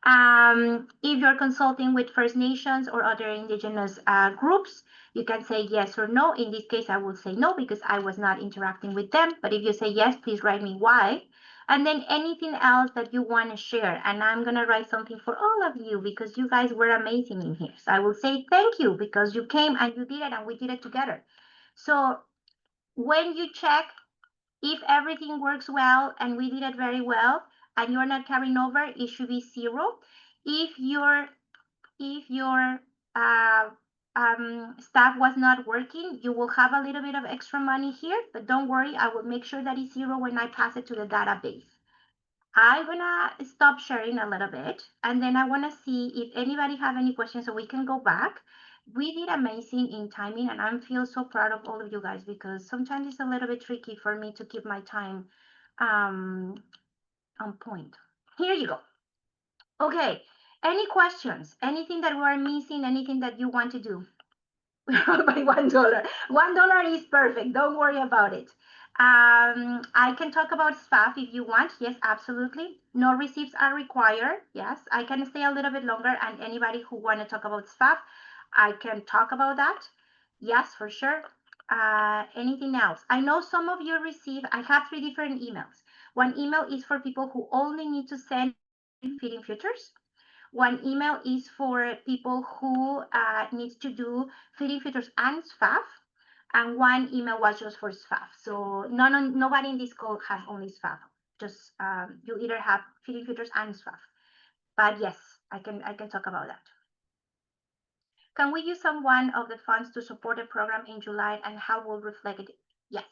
A: If you're consulting with First Nations or other indigenous groups, you can say yes or no. In this case, I will say no because I was not interacting with them. But if you say yes, please write me why. And then anything else that you want to share. And I'm going to write something for all of you because you guys were amazing in here. So I will say thank you because you came and you did it and we did it together. So when you check if everything works well and we did it very well, and you're not carrying over, it should be 0. If your staff was not working, you will have a little bit of extra money here, but don't worry, I will make sure that it's 0 when I pass it to the database. I'm gonna stop sharing a little bit, and then I wanna see if anybody have any questions so we can go back. We did amazing in timing, and I feel so proud of all of you guys because sometimes it's a little bit tricky for me to keep my time on point. Here you go. Okay, any questions? Anything that we're missing? Anything that you want to do? By $1. $1 is perfect. Don't worry about it. I can talk about SPAF if you want. Yes, absolutely. No receipts are required. Yes, I can stay a little bit longer, and anybody who want to talk about SPAF, I can talk about that. Yes, for sure. Anything else? I know some of you receive, I have 3 different emails. One email is for people who only need to send Feeding Futures. One email is for people who need to do Feeding Futures and SPAF, and one email was just for SPAF. So nobody in this call has only SPAF. Just you either have Feeding Futures and SPAF. But yes, I can talk about that. Can we use some one of the funds to support the program in July, and how will reflect it? Yes.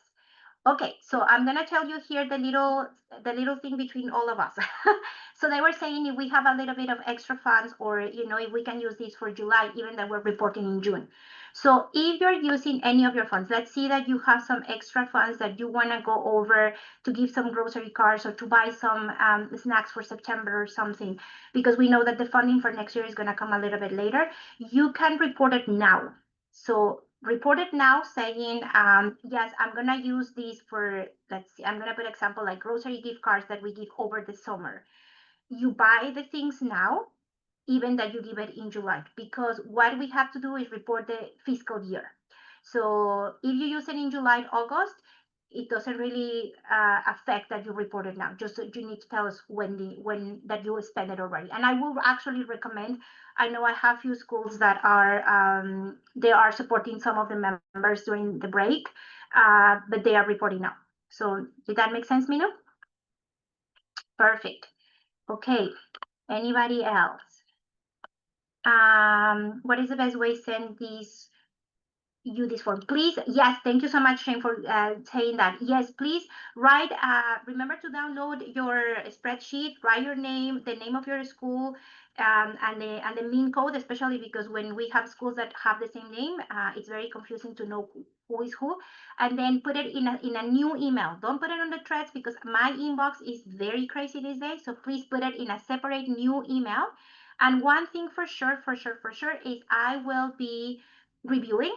A: Okay, so I'm gonna tell you here the little thing between all of us. So they were saying if we have a little bit of extra funds, or if we can use this for July, even though we're reporting in June. So if you're using any of your funds, let's see that you have some extra funds that you want to go over to give some grocery cards or to buy some snacks for September or something, because we know that the funding for next year is going to come a little bit later. You can report it now. So report it now saying, yes, I'm going to use these for, let's see, I'm going to put example like grocery gift cards that we give over the summer. You buy the things now, even that you give it in July, because what we have to do is report the fiscal year. So if you use it in July, August, it doesn't really affect that you report it now. Just you need to tell us when that you spend it already. And I will actually recommend. I know I have few schools that are they are supporting some of the members during the break, but they are reporting now. So did that make sense, Mino? Perfect. Okay. Anybody else? What is the best way to send this form? Please, yes, thank you so much, Shane, for saying that. Yes, please write, remember to download your spreadsheet, write your name, the name of your school, and the mean code, especially because when we have schools that have the same name, it's very confusing to know who is who. And then put it in a new email. Don't put it on the threads because my inbox is very crazy these days. So please put it in a separate new email. And one thing for sure is I will be reviewing.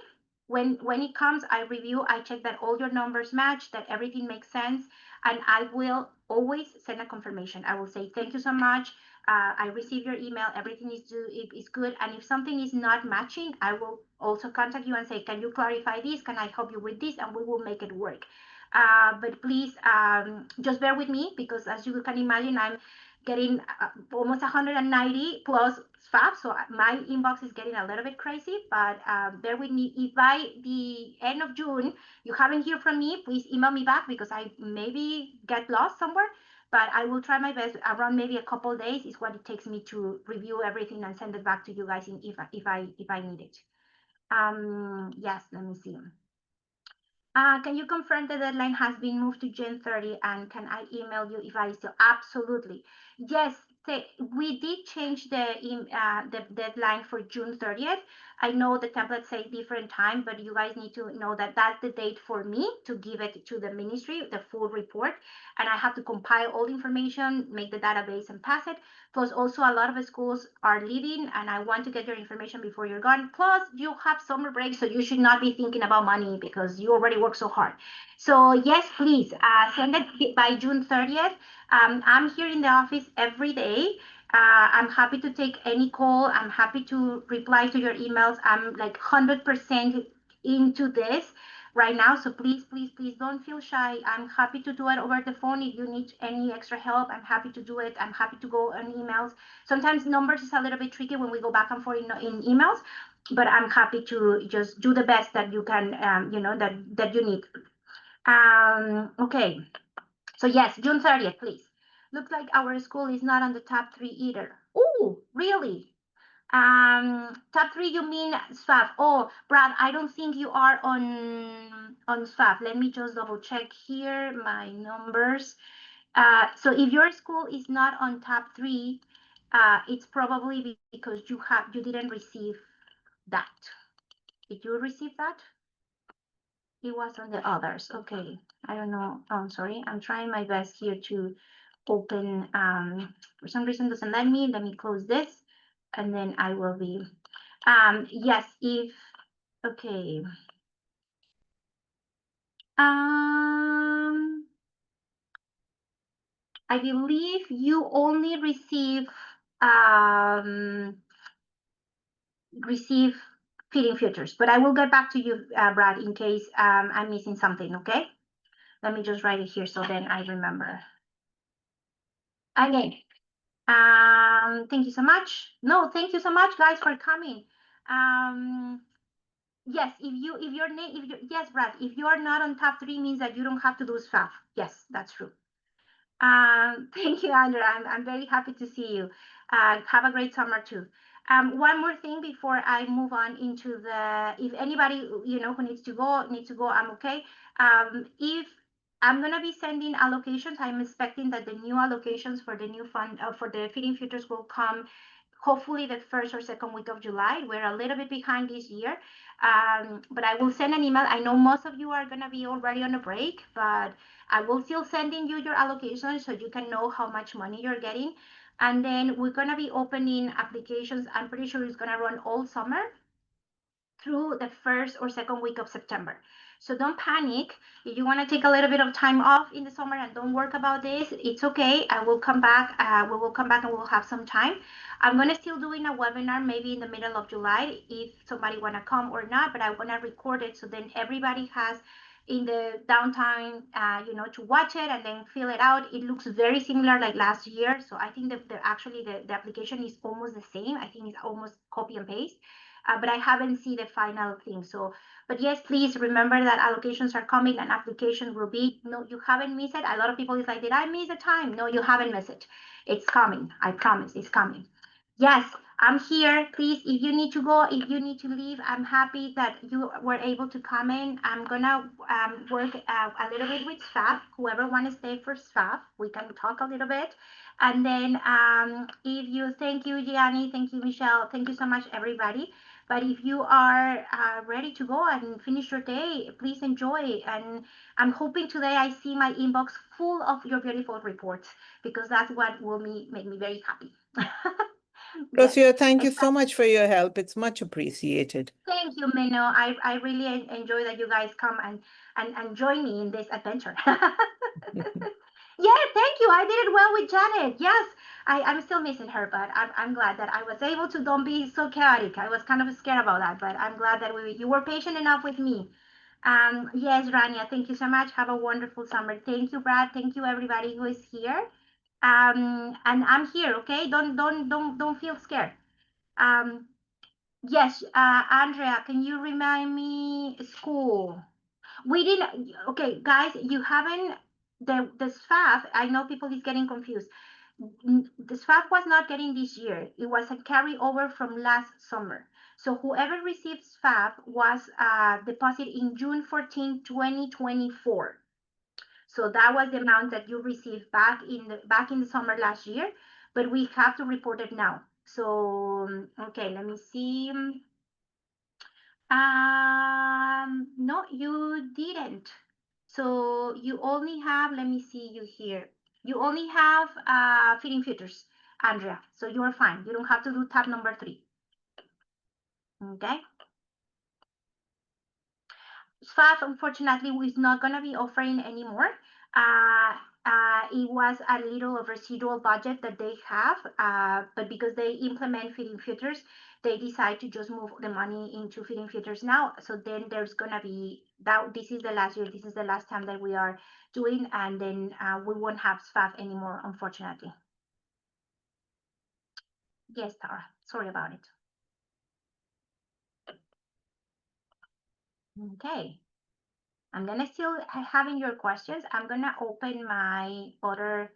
A: When it comes, I review, I check that all your numbers match, that everything makes sense, and I will always send a confirmation. I will say, thank you so much. I received your email, everything is good. And if something is not matching, I will also contact you and say, can you clarify this? Can I help you with this? And we will make it work. But please just bear with me because as you can imagine, I'm getting almost 190 plus SPAF, so my inbox is getting a little bit crazy, but bear with me. If by the end of June you haven't heard from me, please email me back because I maybe get lost somewhere, but I will try my best. Around maybe a couple days is what it takes me to review everything and send it back to you guys if I need it. Yes, let me see. Can you confirm the deadline has been moved to June 30, and can I email you if I still? Absolutely. Yes, say we did change the deadline for June 30th. I know the templates say different time, but you guys need to know that that's the date for me to give it to the ministry, the full report, and I have to compile all the information, make the database, and pass it. Plus, also a lot of the schools are leaving, and I want to get your information before you're gone. Plus, you have summer break, so you should not be thinking about money because you already work so hard. So yes, please send it by June 30th. I'm here in the office every day. I'm happy to take any call. I'm happy to reply to your emails. I'm like 100% into this right now. So please, please, please don't feel shy. I'm happy to do it over the phone. If you need any extra help, I'm happy to do it. I'm happy to go on emails. Sometimes numbers is a little bit tricky when we go back and forth in emails, but I'm happy to just do the best that you can, that you need. Okay. So yes, June 30th, please. Looks like our school is not on the top 3 either. Oh, really? Top 3, you mean SFAF? Oh, Brad, I don't think you are on SFAF. Let me just double check here my numbers. So if your school is not on top 3, it's probably because you didn't receive that. Did you receive that? It was on the others. Okay. I don't know. I'm sorry. I'm trying my best here to open. For some reason doesn't let me. Let me close this, and then I will be. Yes. If okay. I believe you only receive Feeding Futures, but I will get back to you, Brad, in case I'm missing something. Okay. Let me just write it here so then I remember. Again, thank you so much. No, thank you so much, guys, for coming. Yes, yes, Brad, if you are not on top 3 means that you don't have to do SFAF. Yes, that's true. Thank you, Andrea. I'm very happy to see you. Have a great summer too. One more thing before I move on into if anybody, who needs to go, I'm okay. If I'm going to be sending allocations, I'm expecting that the new allocations for the new fund, for the Feeding Futures will come hopefully the first or second week of July. We're a little bit behind this year, but I will send an email. I know most of you are going to be already on a break, but I will still sending you your allocation so you can know how much money you're getting. And then we're going to be opening applications. I'm pretty sure it's going to run all summer through the first or second week of September. So don't panic. If you want to take a little bit of time off in the summer and don't work about this, it's okay. I will come back. We will come back and we'll have some time. I'm going to still doing a webinar maybe in the middle of July if somebody want to come or not, but I want to record it so then everybody has in the downtime, to watch it and then fill it out. It looks very similar like last year. So I think that the application is almost the same. I think it's almost copy and paste. But I haven't seen the final thing. So, but yes, please remember that allocations are coming and applications will be. No, you haven't missed it. A lot of people is like, did I miss the time? No, you haven't missed it. It's coming. I promise it's coming. Yes, I'm here. Please, if you need to go, if you need to leave, I'm happy that you were able to come in. I'm gonna work a little bit with SFAF. Whoever want to stay for SFAF, we can talk a little bit. And then thank you, Gianni, thank you, Michelle, thank you so much, everybody. But if you are ready to go and finish your day, please enjoy. And I'm hoping today I see my inbox full of your beautiful reports because that's what will make me very happy.
H: Rocio, thank you so much for your help. It's much appreciated.
A: Thank you, Mino. I really enjoy that you guys come and join me in this adventure. Yeah, thank you. I did it well with Janet. Yes, I'm still missing her, but I'm glad that I was able to don't be so chaotic. I was kind of scared about that, but I'm glad that you were patient enough with me. Yes, Rania, thank you so much. Have a wonderful summer. Thank you, Brad. Thank you, everybody who is here. And I'm here, okay? Don't feel scared. Yes, Andrea, can you remind me school? We didn't, okay, guys, you haven't, the SFAF, I know people is getting confused. The SFAF was not getting this year. It was a carryover from last summer. So whoever received SFAF was deposited in June 14, 2024. So that was the amount that you received back in the summer last year. but we have to report it now. So, okay, let me see. No, you didn't. So you only have, let me see you here. You only have Feeding Futures, Andrea. So you are fine. You don't have to do tab number 3. Okay. SFAF, unfortunately, is not going to be offering anymore. It was a little of residual budget that they have, but because they implement Feeding Futures, they decide to just move the money into Feeding Futures now. So then there's going to be that. This is the last year. This is the last time that we are doing, and then we won't have SFAF anymore, unfortunately. Yes, Tara. Sorry about it. Okay. I'm gonna still having your questions. I'm gonna open my other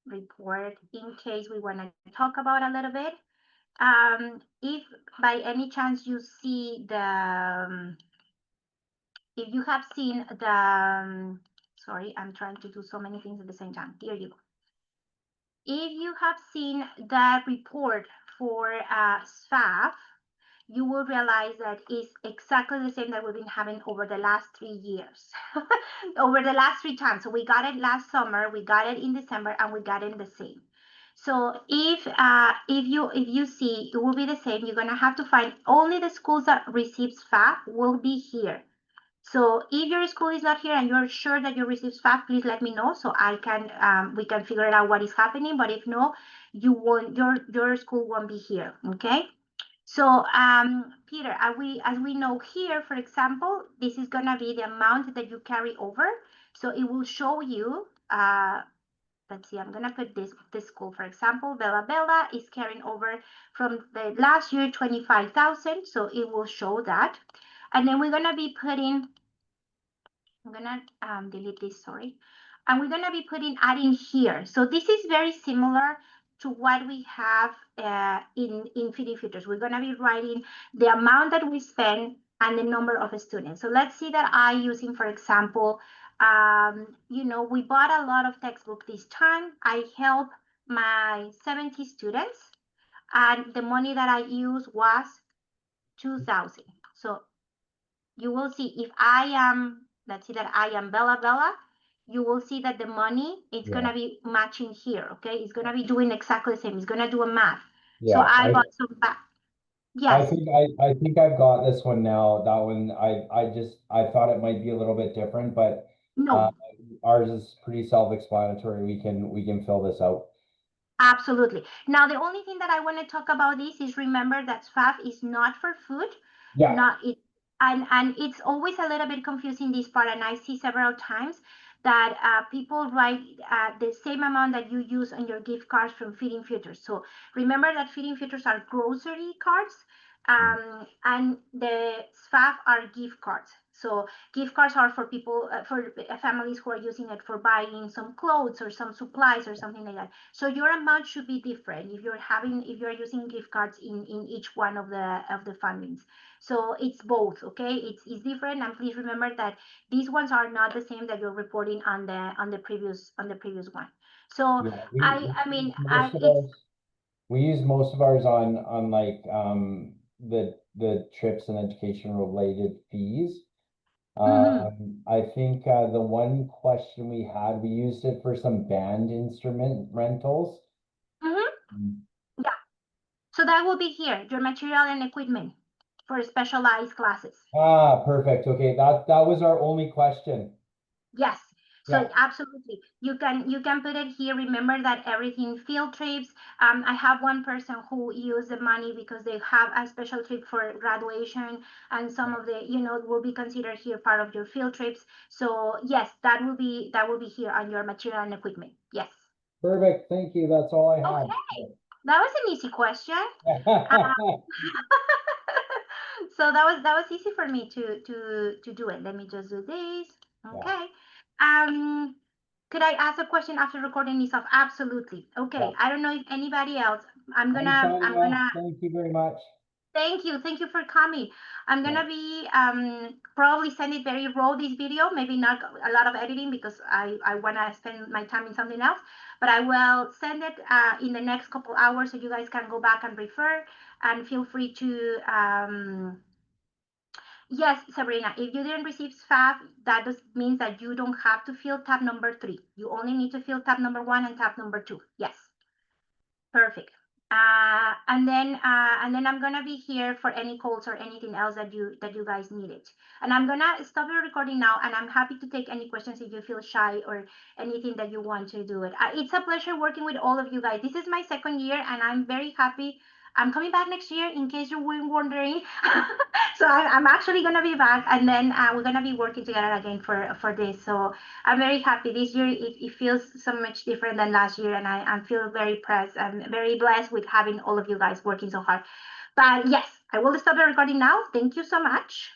A: report in case we want to talk about a little bit. If by any chance you see the, if you have seen the, sorry, I'm trying to do so many things at the same time. Here you go. If you have seen the report for SFAF, you will realize that it's exactly the same that we've been having over the last 3 years, over the last 3 times. So we got it last summer, we got it in December, and we got it the same. So if you see, it will be the same. You're gonna have to find only the schools that receives SFAF will be here. So if your school is not here and you're sure that you receive SFAF, please let me know so I can we can figure out what is happening. But if no, you won't. Your school won't be here. Okay. So, Peter, as we know here, for example, this is gonna be the amount that you carry over. So it will show you, let's see, I'm gonna put this school, for example, Bella Bella is carrying over from the last year, 25,000. So it will show that. And then we're gonna be putting, I'm gonna delete this, sorry. And we're gonna be adding here. So this is very similar to what we have in Feeding Futures. We're gonna be writing the amount that we spend and the number of students. So let's see that I using, for example, you know, we bought a lot of textbook this time. I helped my 70 students, and the money that I used was 2,000. So you will see if I am, let's see that I am Bella Bella, you will see that the money is gonna be matching here, okay? It's gonna be doing exactly the same. It's gonna do a math.
G: Yeah,
A: so I bought some back. Yes.
G: I think I've got this one now. That one, I thought it might be a little bit different, but
A: No,
G: ours is pretty self-explanatory. We can fill this out.
A: absolutely. Now, the only thing that I want to talk about this is remember that SFAF is not for food.
G: Yeah.
A: Not it, and it's always a little bit confusing, this part, and I see several times that people write the same amount that you use on your gift cards from Feeding Futures. So remember that Feeding Futures are grocery cards, and the SFAF are gift cards. So gift cards are for people, for families who are using it for buying some clothes or some supplies or something like that. So your amount should be different if you're using gift cards in each one of the fundings. So it's both, okay? It's different, and please remember that these ones are not the same that you're reporting on the previous one. So
G: Yeah, we use most of ours on like the trips and education related fees. I think the one question we had, we used it for some band instrument rentals.
A: Yeah. So that will be here, your material and equipment for specialized classes.
G: Ah, perfect. Okay, that was our only question.
A: Yes. So
G: Yeah.
A: absolutely, you can put it here. Remember that everything field trips. I have one person who used the money because they have a special trip for graduation, and some of the will be considered here part of your field trips. So yes, that will be here on your material and equipment. Yes.
G: Perfect. Thank you. That's all I had.
A: Okay, that was an easy question. So that was easy for me to do it. Let me just do this. Okay. Could I ask a question after recording this off? Absolutely. Okay.
G: Yeah.
A: I don't know if anybody else. I'm
G: Thank
A: gonna.
G: you very much.
A: Thank you for coming. I'm gonna be probably send it very raw, this video, maybe not a lot of editing because I wanna spend my time in something else, but I will send it in the next couple hours so you guys can go back and refer, and feel free to yes, Sabrina, if you didn't receive SFAF, that means that you don't have to fill tab number 3. You only need to fill tab number 1 and tab number 2. Yes. Perfect. And then I'm gonna be here for any calls or anything else that you guys needed. And I'm gonna stop the recording now, and I'm happy to take any questions if you feel shy or anything that you want to do it. It's a pleasure working with all of you guys. This is my 2nd year, and I'm very happy. I'm coming back next year, in case you were wondering. So I'm actually gonna be back, and then we're gonna be working together again for this. So I'm very happy this year. It feels so much different than last year, and I feel very blessed. I'm very blessed with having all of you guys working so hard. But yes, I will stop the recording now. Thank you so much.